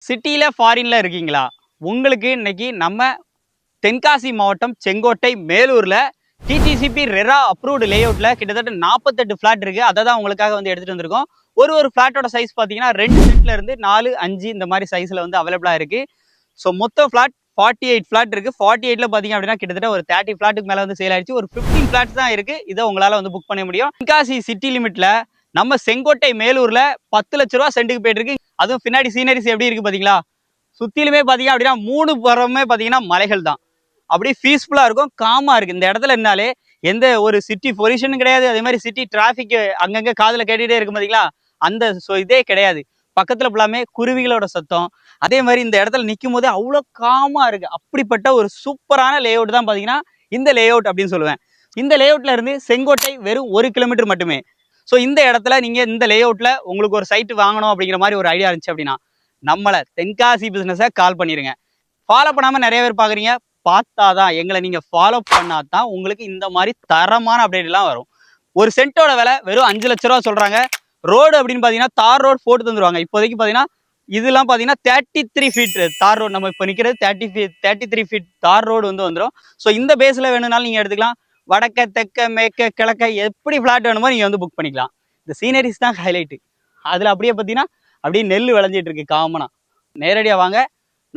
சிட்டியில ஃபாரின்ல இருக்கீங்களா? உங்களுக்கு இன்னைக்கு நம்ம தென்காசி மாவட்டம் செங்கோட்டை மேலூர்ல டிடிசிபி ரெரா அப்ரூவ்டு லேஅவுட்ல கிட்டத்தட்ட 48 ஃபிளாட் இருக்கு. அதை தான் உங்களுக்காக வந்து எடுத்துட்டு வந்திருக்கோம். ஒரு ஃபிளாட்டோட சைஸ் பார்த்தீங்கன்னா 2 சென்ட்ல இருந்து 4, 5 இந்த மாதிரி சைஸ்ல வந்து அவைலபிளா இருக்கு. ஸோ மொத்த ஃபிளாட் 48 ஃபிளாட் இருக்கு. 48ல பார்த்தீங்க அப்படின்னா கிட்டத்தட்ட ஒரு 30 ஃபிளாட்டுக்கு மேலே வந்து சேல் ஆயிடுச்சு. ஒரு 15 ஃபிளாட்ஸ் தான் இருக்கு. இதை உங்களால வந்து புக் பண்ண முடியும். தென்காசி சிட்டி லிமிட்ல நம்ம செங்கோட்டை மேலூர்ல 10 லட்ச ரூபா சென்ட்டுக்கு போயிட்டு இருக்கு. அதுவும் பின்னாடி சீனரிஸ் எப்படி இருக்கு பாத்தீங்களா? சுத்திலுமே பாத்தீங்க அப்படின்னா 3 புறமே பாத்தீங்கன்னா மலைகள் தான். அப்படியே பீஸ்ஃபுல்லா இருக்கும், காமா இருக்கு. இந்த இடத்துல இருந்தாலே எந்த ஒரு சிட்டி பொல்யூஷனும் கிடையாது. அதே மாதிரி சிட்டி டிராபிக் அங்கங்க காதுல கேட்டுட்டே இருக்கும் பாத்தீங்களா? அந்த இதே கிடையாது. பக்கத்துல ஃபுல்லாமே குருவிகளோட சத்தம். அதே மாதிரி இந்த இடத்துல நிற்கும் போதே அவ்வளோ காமா இருக்கு. அப்படிப்பட்ட ஒரு சூப்பரான லேஅவுட் தான் பாத்தீங்கன்னா இந்த லேஅவுட் அப்படின்னு சொல்லுவேன். இந்த லேஅவுட்ல இருந்து செங்கோட்டை வெறும் 1 கிலோமீட்டர் மட்டுமே. ஸோ இந்த இடத்துல நீங்கள் இந்த லேஅவுட்ல உங்களுக்கு ஒரு சைட்டு வாங்கணும் அப்படிங்கிற மாதிரி ஒரு ஐடியா இருந்துச்சு அப்படின்னா நம்மளை தென்காசி பிஸ்னஸை கால் பண்ணிடுங்க. ஃபாலோ பண்ணாமல் நிறைய பேர் பார்க்குறீங்க. பார்த்தாதான் எங்களை நீங்கள் ஃபாலோ பண்ணாதான் உங்களுக்கு இந்த மாதிரி தரமான அப்டேட்லாம் வரும். ஒரு சென்ட்டோட விலை வெறும் 5 லட்ச ரூபா சொல்கிறாங்க. ரோடு அப்படின்னு பார்த்தீங்கன்னா தார் ரோடு போட்டு தந்துருவாங்க. இப்போதைக்கு பார்த்தீங்கன்னா இதெல்லாம் பார்த்தீங்கன்னா 33 ஃபீட் தார் ரோடு. நம்ம இப்போ நிற்கிறது 33 ஃபீட் தார் ரோடு வந்து வந்துடும். ஸோ இந்த பேஸில் வேணும்னாலும் நீங்கள் எடுத்துக்கலாம். வடக்க, தெற்க, மேற்க, கிழக்க எப்படி ஃபிளாட் வேணுமோ நீங்கள் வந்து புக் பண்ணிக்கலாம். இந்த சீனரிஸ் தான் ஹைலைட்டு. அதில் அப்படியே பார்த்தீங்கன்னா அப்படியே நெல் விளைஞ்சிட்டு இருக்கு காமனாக. நேரடியாக வாங்க,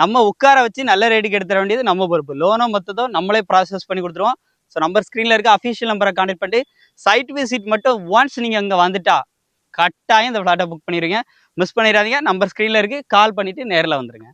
நம்ம உட்கார வச்சு நல்ல ரேட்டுக்கு எடுத்துட வேண்டியது நம்ம பொறுப்பு. லோனோ மொத்தத்தோ நம்மளே ப்ராசஸ் பண்ணி கொடுத்துருவோம். ஸோ நம்பர் ஸ்க்ரீனில் இருக்க அஃபிஷியல் நம்பரை கான்டெக்ட் பண்ணிட்டு சைட் விசிட் மட்டும் ஒன்ஸ் நீங்கள் அங்கே வந்துட்டா கட்டாயம் இந்த ஃப்ளாட்டை புக் பண்ணிடுவீங்க. மிஸ் பண்ணிடாதீங்க. நம்பர் ஸ்க்ரீனில் இருக்குது, கால் பண்ணிவிட்டு நேரில் வந்துடுங்க.